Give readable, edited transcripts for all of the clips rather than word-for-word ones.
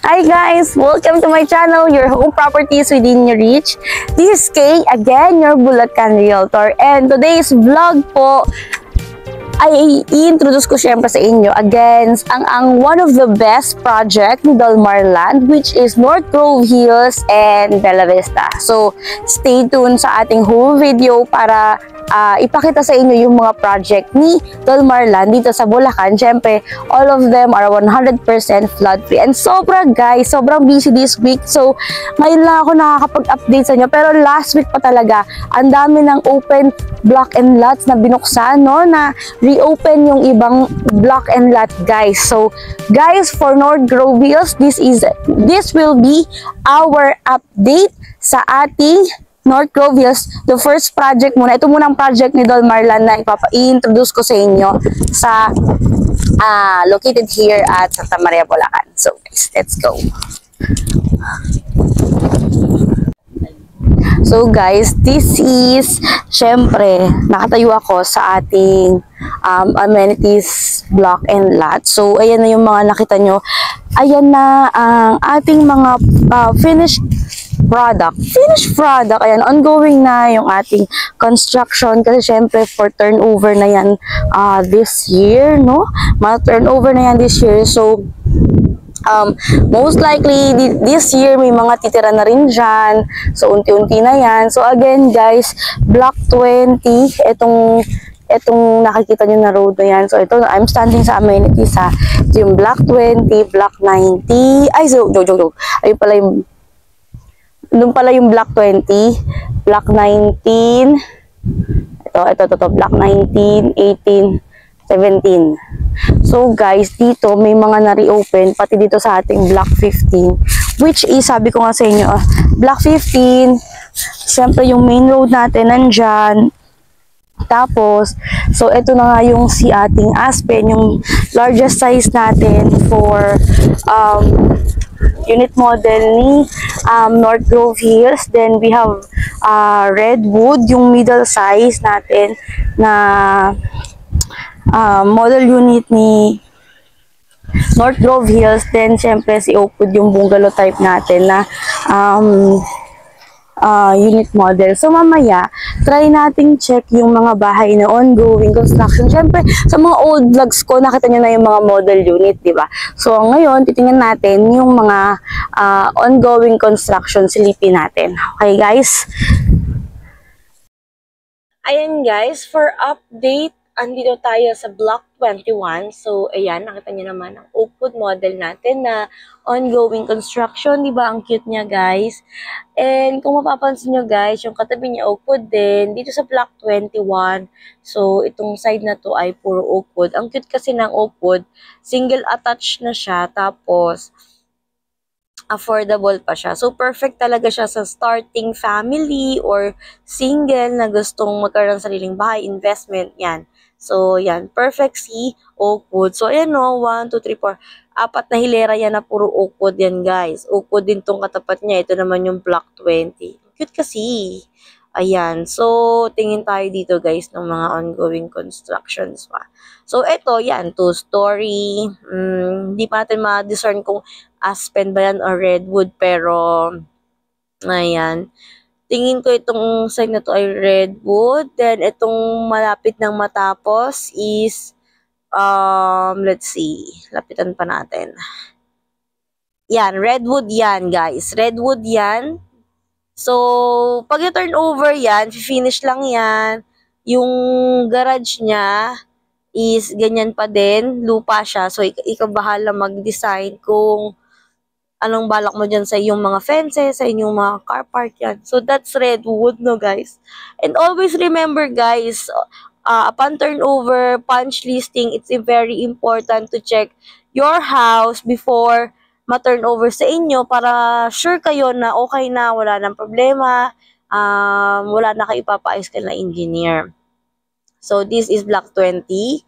Hi guys! Welcome to my channel, your home properties within your reach. This is Kay, again, your Bulacan Realtor. And today's vlog po ay i-introduce ko syempre sa inyo against ang one of the best project ni Delmar Land, which is North Grove Hills and Bella Vista. So, stay tuned sa ating whole video para ipakita sa inyo yung mga project ni Delmar Land dito sa Bulacan. Syempre, all of them are 100% flood free. And sobrang busy this week. So, ngayon lang ako nakakapag-update sa inyo. Pero last week pa talaga, ang dami ng open block and lots na binuksan, no? Na reopen yung ibang block and lot, guys. So, guys, for North Grove Hills, this will be our update sa ating North Grove Hills, the first project muna. Ito muna ang project ni Delmar Land na i-introduce ko sa inyo sa located here at Santa Maria, Bulacan. So guys, let's go. So guys, this is, syempre, nakatayo ako sa ating amenities block and lot. So ayan na yung mga nakita nyo. Ayan na ang ating mga finished product. Ayan, ongoing na yung ating construction kasi syempre for turnover na yan this year, no? Turnover na yan this year. So most likely this year may mga titira na rin dyan. So unti-unti na yan. So again guys, block 20, itong nakikita nyo na road na yan. So ito, I'm standing sa amenities ha. Ito yung block 20, block 90. Ay, so, joke. Ayun pala yung doon pala yung block 20, block 19, ito, block 19, 18, 17. So guys, dito may mga na-reopen, pati dito sa ating block 15, which is, sabi ko nga sa inyo, block 15, syempre yung main road natin nandyan. Tapos, so ito na nga yung si ating Aspen, yung largest size natin for unit model ni North Grove Hills. Then we have Redwood, yung middle size natin na model unit ni North Grove Hills. Then syempre si Oakwood, yung bungalow type natin na unit model. So mamaya, try nating check yung mga bahay na ongoing construction. Siyempre, sa mga old vlogs ko, nakita nyo na yung mga model unit, di ba? So ngayon, titingnan natin yung mga ongoing construction, silipin natin. Okay guys? Ayan guys, for update, andito tayo sa block 21. So, ayan, nakita niyo naman ang Oakwood model natin na ongoing construction. Diba? Ang cute niya, guys. And kung mapapansin nyo, guys, yung katabi niya Oakwood din, dito sa block 21. So, itong side na to ay puro Oakwood. Ang cute kasi ng Oakwood, single attached na siya. Tapos, affordable pa siya. So, perfect talaga siya sa starting family or single na gustong magkaroon ng sariling bahay, investment, yan. So, yan. Perfect si Oakwood. So, ayan no, 1, 2, 3, 4. 4 na hilera yan na puro Oakwood yan, guys. Oakwood din tong katapat niya. Ito naman yung block 20. Cute kasi. Ayan. So, tingin tayo dito, guys, ng mga ongoing constructions pa. So, ito, yan. 2-story. Hindi pa natin ma-discern kung Aspen ba yan or Redwood. Pero, ayan. Tingin ko itong side na to ay Redwood. Then, itong malapit ng matapos is, let's see. Lapitan pa natin. Yan, Redwood yan, guys. Redwood yan. So, pag i-turn over yan, finish lang yan. Yung garage niya is ganyan pa din. Lupa siya. So, ikaw bahala mag-design kung anong balak mo dyan sa iyong mga fences, sa inyong mga car park yan. So, that's Redwood, no, guys? And always remember, guys, upon turnover, punch listing, it's very important to check your house before ma-turnover sa inyo para sure kayo na okay na, wala nang problema, wala na kayo ipapaayos ka na engineer. So, this is block 20.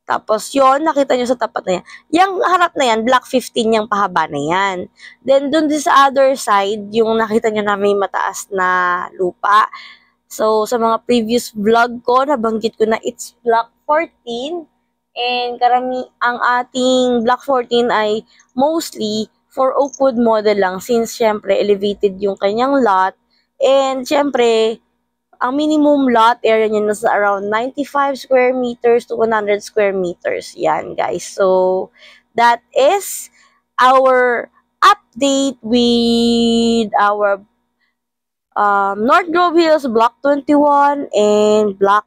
Tapos yon nakita nyo sa tapat na yan. Yung harap na yan, block 15 yung pahaba na yan. Then, dun din sa other side, yung nakita nyo na may mataas na lupa. So, sa mga previous vlog ko, nabanggit ko na it's block 14. And ang ating block 14 ay mostly for Oakwood model lang since syempre elevated yung kanyang lot. And syempre, ang minimum lot area niya nasa around 95 square meters to 100 square meters. Yan, guys. So, that is our update with our North Grove Hills Block 21 and Block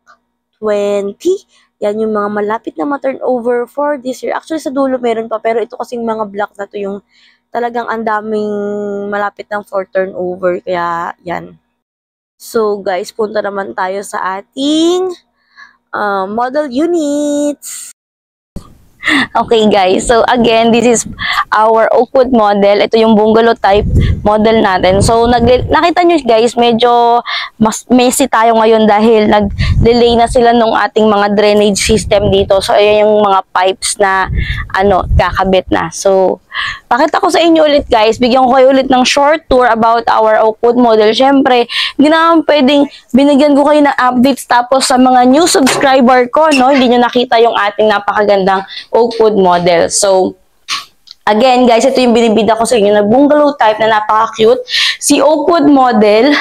20. Yan yung mga malapit na ma-turnover for this year. Actually, sa dulo meron pa, pero ito kasing mga block na to yung talagang ang daming malapit ng for turnover. Kaya, yan. So, guys, punta naman tayo sa ating model units. Okay, guys. So, again, this is our Oakwood model. Ito yung bungalow type model natin. So, nakita nyo, guys, medyo mas messy tayo ngayon dahil nag-delay na sila nung ating mga drainage system dito. So, ayan yung mga pipes na, kakabit na. So, pakita ko sa inyo ulit, guys. Bigyan ko kayo ulit ng short tour about our Oakwood model. Siyempre, hindi naman pwedeng binigyan ko kayo ng updates tapos sa mga new subscriber ko, no? Hindi nyo nakita yung ating napakagandang Oakwood model. So, again, guys, ito yung binibida ko sa inyo na bungalow type na napaka-cute. Si Oakwood model.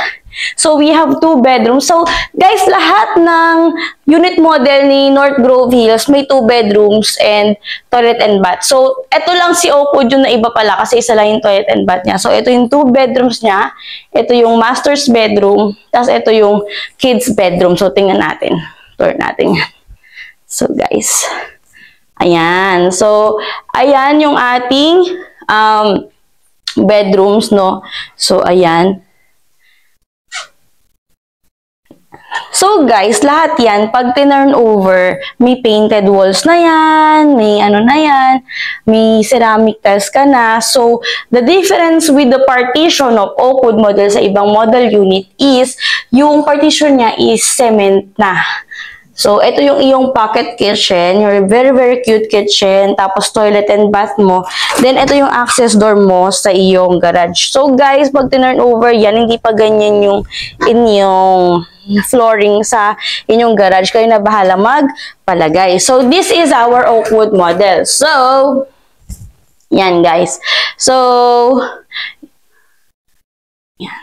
So, we have 2 bedrooms. So, guys, lahat ng unit model ni North Grove Hills may 2 bedrooms and toilet and bath. So, ito lang si Oakwood yung na iba pala kasi isa lang yung toilet and bath niya. So, ito yung 2 bedrooms niya. Ito yung master's bedroom. Tapos, ito yung kids bedroom. So, tingnan natin. Tour natin yan. So, guys. Ayan. So, ayan yung ating bedrooms, no? So, ayan. So, guys, lahat yan, pag tinurn over, may painted walls na yan, may ano na yan, may ceramic tiles ka na. So, the difference with the partition of Oakwood model sa ibang model unit is, yung partition niya is cement na. So, ito yung iyong pocket kitchen, your very, very cute kitchen, tapos toilet and bath mo. Then, ito yung access door mo sa iyong garage. So, guys, pag tinurn over yan, hindi pa ganyan yung inyong flooring sa inyong garage. Kayo na bahala magpalagay. So, this is our Oakwood model. So, yan, guys. So, yan.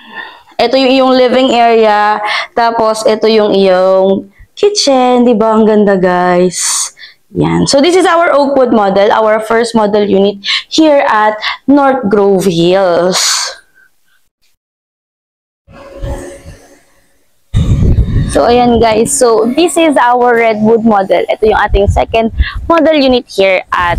Ito yung iyong living area, tapos ito yung iyong kitchen, di ba? Ang ganda, guys. Yan. So, this is our Oakwood model, our first model unit here at North Grove Hills. So, ayan, guys. So, this is our Redwood model. Ito yung ating second model unit here at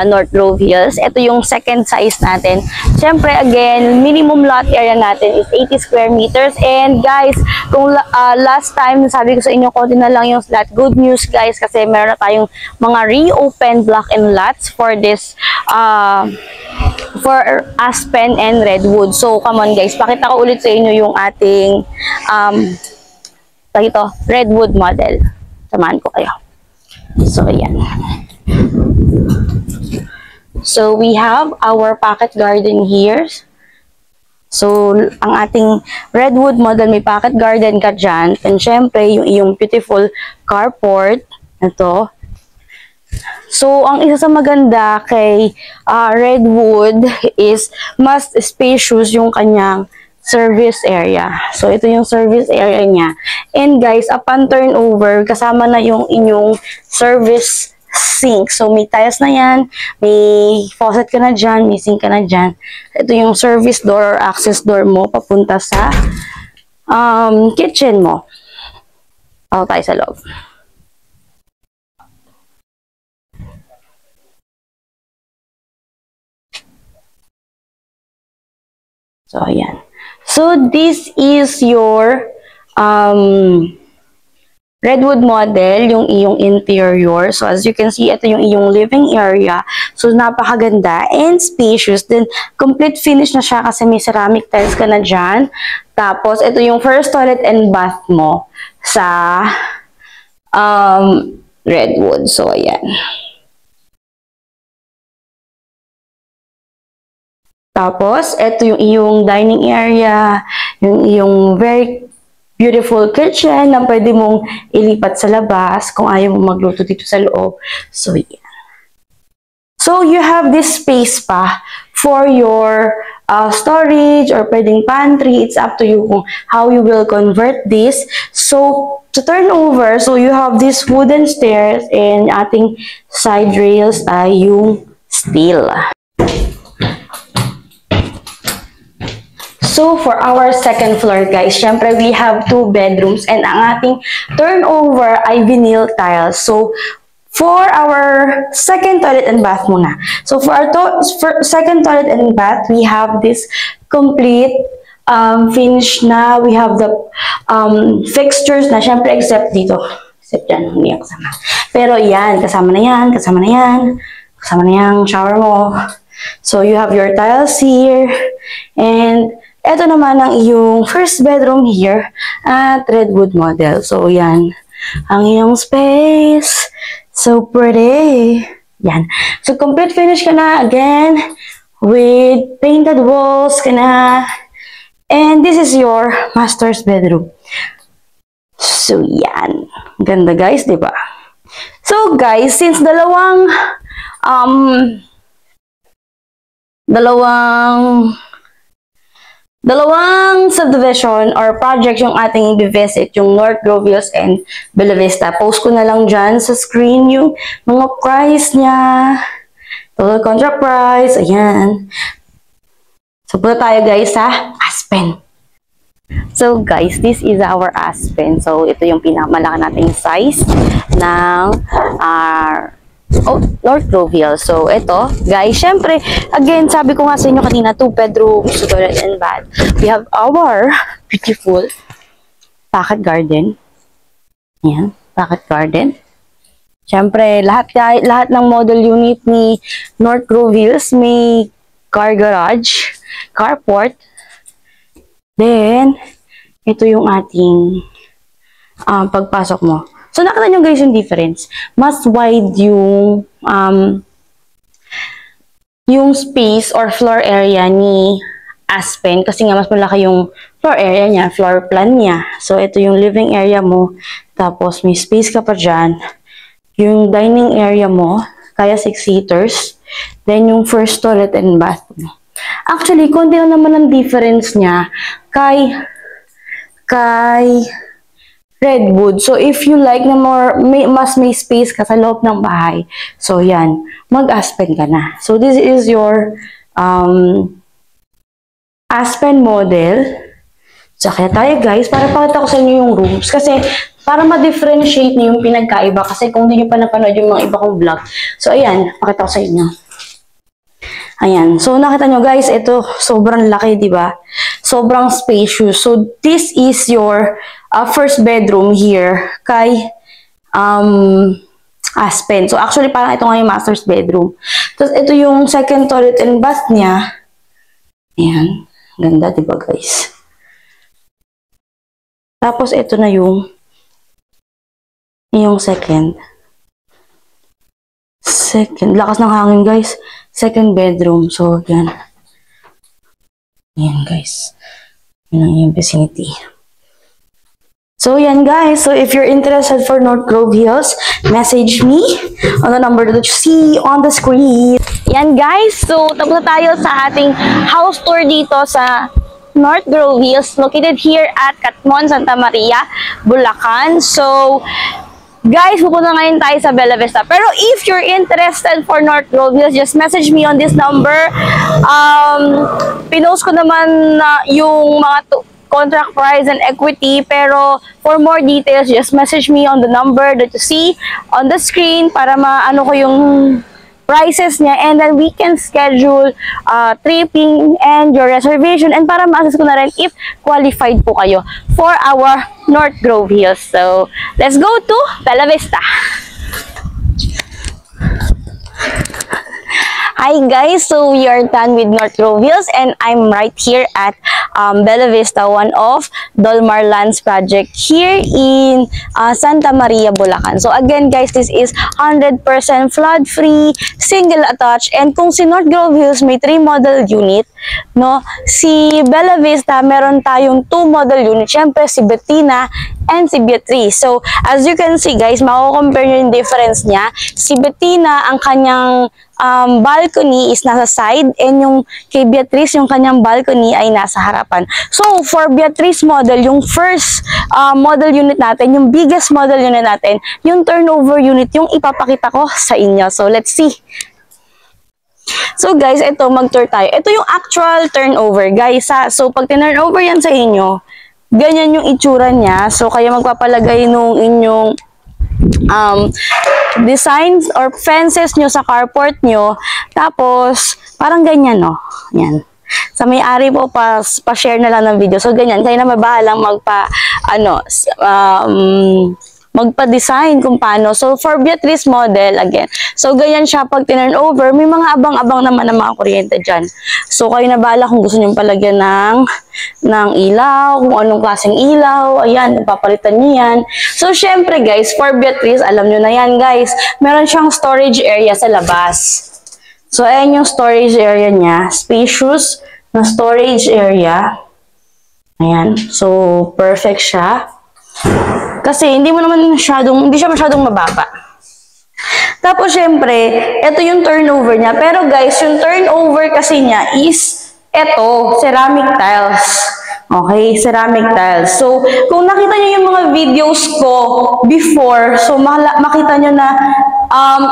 North Grove Hills. Ito yung second size natin. Siyempre, again, minimum lot area natin is 80 square meters. And, guys, kung last time, sabi ko sa inyo, konti na lang yung slot. Good news, guys, kasi meron na tayong mga reopened block and lots for this, for Aspen and Redwood. So, come on, guys. Pakita ko ulit sa inyo yung ating, ito, Redwood model. Samahan ko kayo. So, ayan. So, we have our pocket garden here. So, ang ating Redwood model, may pocket garden ka dyan. And syempre, yung iyong beautiful carport. Ito. So, ang isa sa maganda kay Redwood is mas spacious yung kanyang service area. So, ito yung service area niya. And guys, upon turnover, kasama na yung inyong service sink. So, may tiles na yan, may faucet ka na dyan, may sink ka na dyan. Ito yung service door or access door mo papunta sa kitchen mo. Ako tayo sa loob. So, ayan. So, this is your Redwood model, yung iyong interior. So, as you can see, ito yung iyong living area. So, napakaganda and spacious. Then, complete finish na siya kasi may ceramic tiles ka na dyan. Tapos, ito yung first toilet and bath mo sa Redwood. So, ayan. Tapos, ito yung iyong dining area, yung iyong very beautiful kitchen na pwede mong ilipat sa labas kung ayaw mo magluto dito sa loob. So, yeah. So, you have this space pa for your storage or pwedeng pantry. It's up to you kung how you will convert this. So, to turn over, so you have these wooden stairs and ating side rails ay yung steel. So, for our second floor, guys, syempre, we have 2 bedrooms and ang ating turnover ay vinyl tiles. So, for our second toilet and bath muna. So, for our second toilet and bath, we have this complete finish na. We have the fixtures na, syempre, except dito. Except dyan, hindi yan kasama. Pero yan, kasama na yan, kasama na yan. Kasama na yung shower mo. So, you have your tiles here. And, eto naman ang iyong first bedroom here at Redwood model. So, yan. Ang iyong space. So pretty. Yan. So, complete finish ka na again with painted walls ka na. And this is your master's bedroom. So, yan. Ganda, guys, di ba? So, guys, since dalawang subdivision or project yung ating i-visit, yung North Grove Hills and Bella Vista. Post ko na lang dyan sa screen yung mga price niya. Total contract price. Ayan. So, punta tayo guys sa Aspen. So, guys, this is our Aspen. So, ito yung pinakamalaki nating size ng North Grove Hills. So, ito, guys, syempre, again, sabi ko nga sa inyo kanina, 2 bedrooms, toilet and bath. We have our beautiful pocket garden. Ayan, pocket garden. Syempre, lahat ng model unit ni North Grove Hills may car garage, carport. Then, ito yung ating pagpasok mo. So, nakita nyo guys yung difference. Mas wide yung space or floor area ni Aspen kasi nga mas malaki yung floor area niya, floor plan niya. So, ito yung living area mo. Tapos, may space ka pa dyan. Yung dining area mo, kaya 6 seaters. Then, yung first toilet and bathroom. Actually, konti lang naman ang difference niya kay Redwood. So, if you like na mas may space ka sa loob ng bahay, so yan, mag-Aspen ka na. So, this is your Aspen model. So, kaya tayo guys, para pakita ko sa inyo yung rooms. Kasi, para ma-differentiate niyo yung pinagkaiba. Kasi kung hindi nyo pa napanood yung mga iba kong vlog. So, ayan, pakita ko sa inyo. Ayan. So, nakita nyo guys, ito, sobrang laki, di ba? Sobrang spacious. So, this is your first bedroom here kay Aspen. So, actually, parang ito nga yung master's bedroom. Tapos, ito yung second toilet and bath niya. Ayan. Ganda, di ba guys? Tapos, ito na yung second. Lakas ng hangin guys. Second bedroom. So, yan. Ayan, guys. Yan ang yung vicinity. So, yan, guys. So, if you're interested for North Grove Hills, message me on the number that you see on the screen. Yan, guys. So, tapos na tayo sa ating house tour dito sa North Grove Hills, located here at Catmon, Santa Maria, Bulacan. So, guys, pupunta ngayon tayo sa Bella Vista. Pero if you're interested for North Grove Hills, just message me on this number. Pinost ko naman na yung mga contract price and equity. Pero for more details, just message me on the number that you see on the screen para maano ko yung prices niya, and then we can schedule tripping and your reservation, and para ma-assess ko na rin if qualified po kayo for our North Grove Hills. So, let's go to Bella Vista. Hi guys, so we are done with North Grove Hills and I'm right here at Bella Vista, one of Dolmar Lands project here in Santa Maria, Bulacan. So again guys, this is 100% flood-free, single attached, and kung si North Grove Hills may 3 model unit, no, si Bella Vista meron tayong 2 model unit, syempre si Bettina and si Beatrice. So as you can see guys, mako-compare nyo yung difference niya. Si Bettina, ang kanyang balcony is nasa side, and yung kay Beatrice, yung kanyang balcony ay nasa harapan. So for Beatrice model, yung first model unit natin, yung biggest model unit natin, yung turnover unit, yung ipapakita ko sa inyo. So let's see. So guys, ito, mag-tour tayo. Ito yung actual turnover guys ha. So pag turnover yan sa inyo, ganyan yung itsura niya. So kaya magpapalagay nung inyong designs or fences nyo sa carport nyo. Tapos parang ganyan, no. Yan. Sa may-ari po, pa-share na lang ng video. So ganyan, kayo na mabahalang magpa-design kung paano. So, for Beatrice model, again, so ganyan siya pag tinurn over, may mga abang-abang naman ng mga kuryente dyan. So, kayo na bahala kung gusto nyo palagyan ng ilaw, kung anong klaseng ilaw, ayan, papalitan nyo yan. So, syempre guys, for Beatrice, alam nyo na yan guys, meron siyang storage area sa labas. So, ayan yung storage area niya, spacious na storage area. Ayan, so, perfect siya. Kasi hindi siya masyadong mababa. Tapos syempre, ito yung turnover niya. Pero guys, yung turnover kasi niya is ito, ceramic tiles. Okay, ceramic tiles. So, kung nakita niyo yung mga videos ko before, so makita niyo na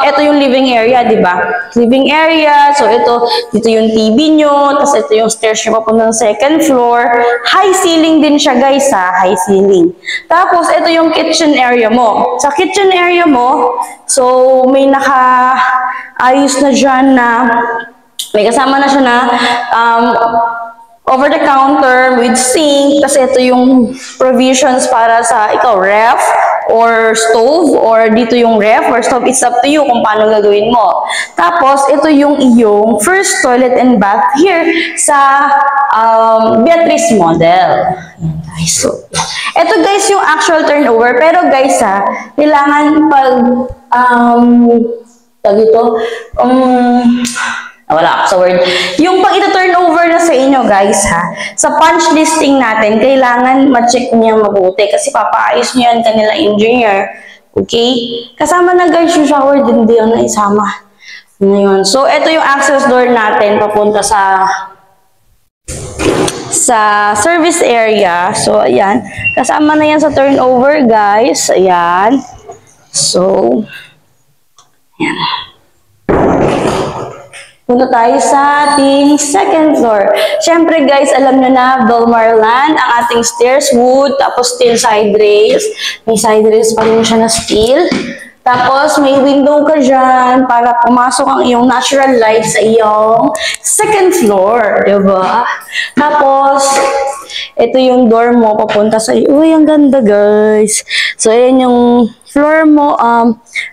ito yung living area, di ba? Living area. So, dito yung TV nyo. Tapos, ito yung stairs nyo papunta ng second floor. High ceiling din siya, guys, ha? High ceiling. Tapos, ito yung kitchen area mo. Sa kitchen area mo, so, may naka-ayos na dyan na, may kasama na siya na, over the counter with sink. Kasi ito yung provisions para sa ref or stove, or dito yung ref or stove. It's up to you kung paano gagawin mo. Tapos ito yung iyong first toilet and bath here sa Beatrice model. So ito guys yung actual turnover. Pero guys kailangan pag wala ako sa word. Yung pag ito-turn over na sa inyo, guys, sa punch listing natin, kailangan ma-check niya mabuti kasi papaayos niyo yan kanila engineer. Okay? Kasama na, guys, yung shower din diyan na isama. Ngayon. So, ito yung access door natin papunta sa service area. So, ayan. Kasama na yan sa turnover, guys. Ayan. So, ayan. Punta tayo sa ating second floor. Siyempre guys, alam nyo na, Dolmar Land, ang ating stairs, wood, tapos steel side rails. May side rails pa rin siya na steel. Tapos may window ka dyan para pumasok ang iyong natural light sa iyong second floor. Diba? Tapos, ito yung door mo papunta sa iyo. Uy, ang ganda guys. So, ayan yung floor mo,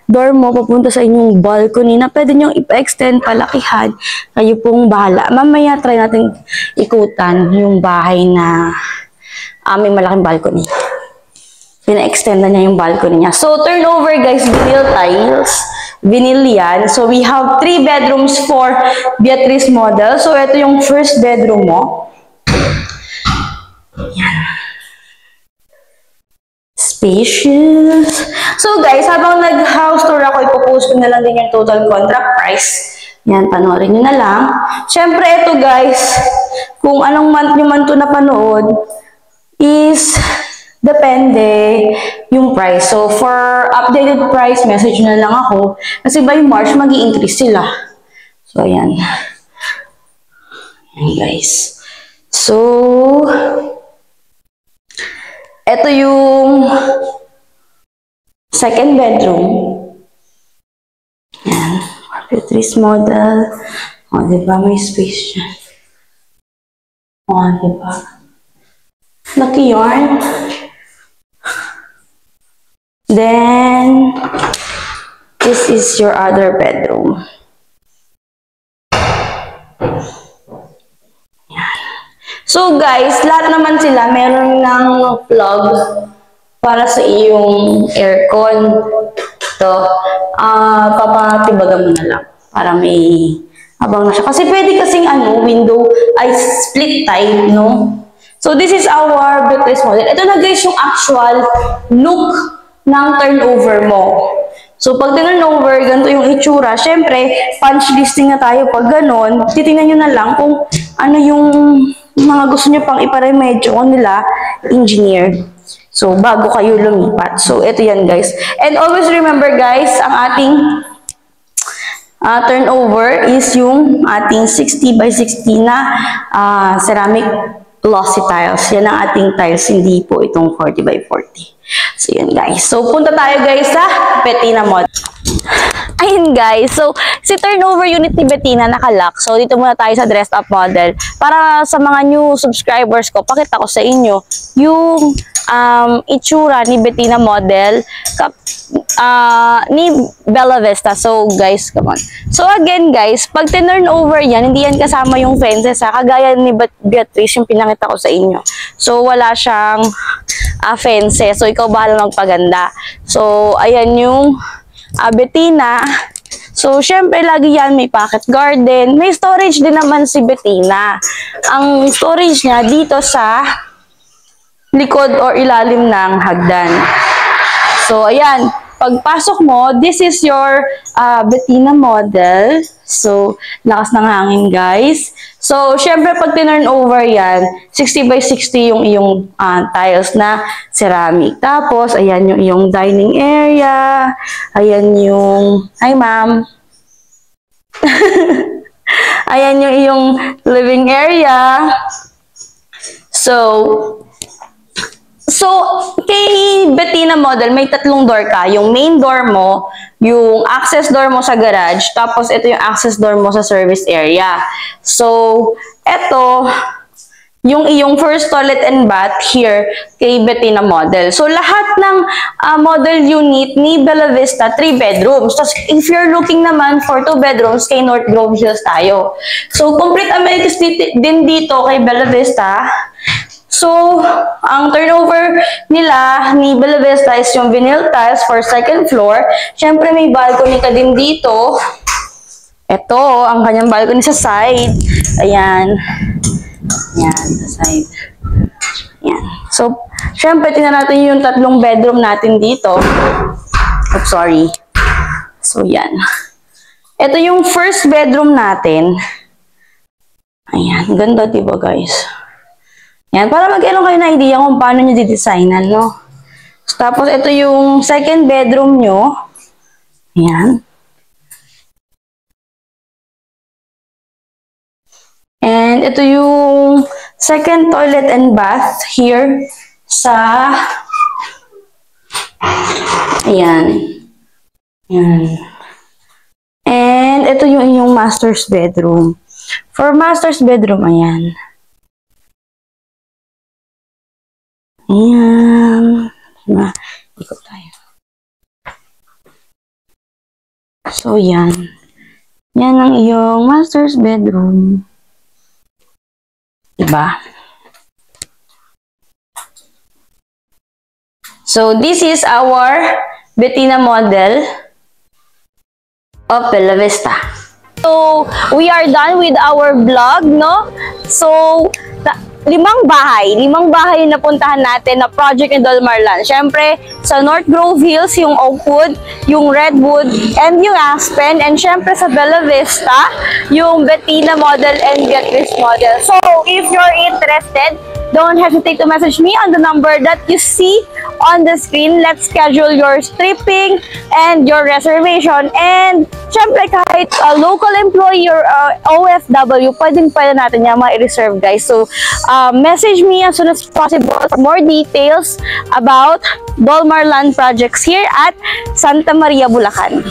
door mo papunta sa inyong balcony na pwede nyo ipa-extend, palakihan. Kayo pong bahala. Mamaya try natin ikutan yung bahay na may malaking balcony. Pina-extend na niya yung balcony niya. So, turnover guys, vinyl tiles. Vinyl yan. So, we have 3 bedrooms for Beatrice model. So, ito yung first bedroom mo. Yan. Spacious. So guys, habang nag-house tour ako, ipopost ko na lang din yung total contract price. Yan, panoorin nyo na lang. Siyempre, ito guys, kung anong month nyo man ito napanood, is depende yung price. So, for updated price, message na lang ako. Kasi by March, mag-i-increase sila. So, ayan. Ayan guys. So, ito yung second bedroom. Ayan. Beatrice model. O, diba? May space dyan. O, diba? Lucky yarn. Then, this is your other bedroom. Ayan. So guys, lahat naman sila meron ng plug para sa iyong aircon. Ito, papatibagan mo na lang para may habang na siya. Kasi pwede kasing window ay split type, no? So this is our backless model. Ito na guys yung actual look ng turnover mo. So pag turnover, ganito yung itsura. Syempre, punch listing na tayo pag ganon. Titingnan nyo na lang kung ano yung mga gusto nyo pang iparemedyo nila engineer. So, bago kayo lumipat. So, ito yan guys. And always remember guys, ang ating turnover is yung ating 60 by 60 na ceramic glossy tiles. Yan ang ating tiles, hindi po itong 40 by 40. So, yan guys. So, punta tayo guys sa Bettina model. Ayun guys, so si turnover unit ni Bettina nakalock. So dito muna tayo sa dressed up model. Para sa mga new subscribers ko, pakita ko sa inyo yung itsura ni Bettina model ni Bella Vista. So guys, come on. So again guys, pag turnover yan, hindi yan kasama yung fences ha. Kagaya ni Beatrice yung pinakita ko sa inyo. So wala siyang fences. So ikaw bahala magpaganda. So ayan yung Bettina. So, syempre, lagi yan may pocket garden. May storage din naman si Bettina. Ang storage niya dito sa likod or ilalim ng hagdan. So, ayan. Pagpasok mo, this is your Bettina model. So, lakas ng hangin, guys. So, syempre, pag tinurn over yan, 60 by 60 yung iyong tiles na ceramic. Tapos, ayan yung iyong dining area. Ayan yung... Hi, ma'am. Ayan yung iyong living area. So, kay Bettina model, may tatlong door ka. Yung main door mo, yung access door mo sa garage, tapos ito yung access door mo sa service area. So, ito, yung iyong first toilet and bath here kay Bettina model. So, lahat ng model unit ni Bella Vista, 3 bedrooms. Tapos, if you're looking naman for 2 bedrooms, kay North Grove Hills tayo. So, complete amenities din dito kay Bella Vista. So, ang turnover nila ni Bella Vista is yung vinyl tiles for second floor. Siyempre, may balcony ka din dito. Ito, ang kanyang balcony sa side. Ayan. Ayan, sa side. Ayan. So, siyempre, tingnan natin yung tatlong bedroom natin dito. Oops, sorry. So, yan. Ito yung first bedroom natin. Ayan, ganda diba guys? Yan, para magkaroon kayo na idea kung paano nyo didesignan, no? So, tapos, ito yung second bedroom nyo. Yan. And ito yung second toilet and bath here sa... Ayan. Yan. And ito yung inyong master's bedroom. For master's bedroom, ayan. Ayan. Ikot tayo. So, yan. Yan ang iyong master's bedroom. Diba? So, this is our Bettina model of Bella Vista. So, we are done with our vlog, no? So, limang bahay na puntahan natin na project ni Dolmarlan. Siyempre, sa North Grove Hills, yung Oakwood, yung Redwood, and yung Aspen, and siyempre sa Bella Vista, yung Bettina model and Beatrice model. So, if you're interested, don't hesitate to message me on the number that you see on the screen. Let's schedule your stripping and your reservation. And syempre kahit local employee or OFW, pwede natin yan ma-reserve guys. So message me as soon as possible for more details about Dolmarlan projects here at Santa Maria, Bulacan.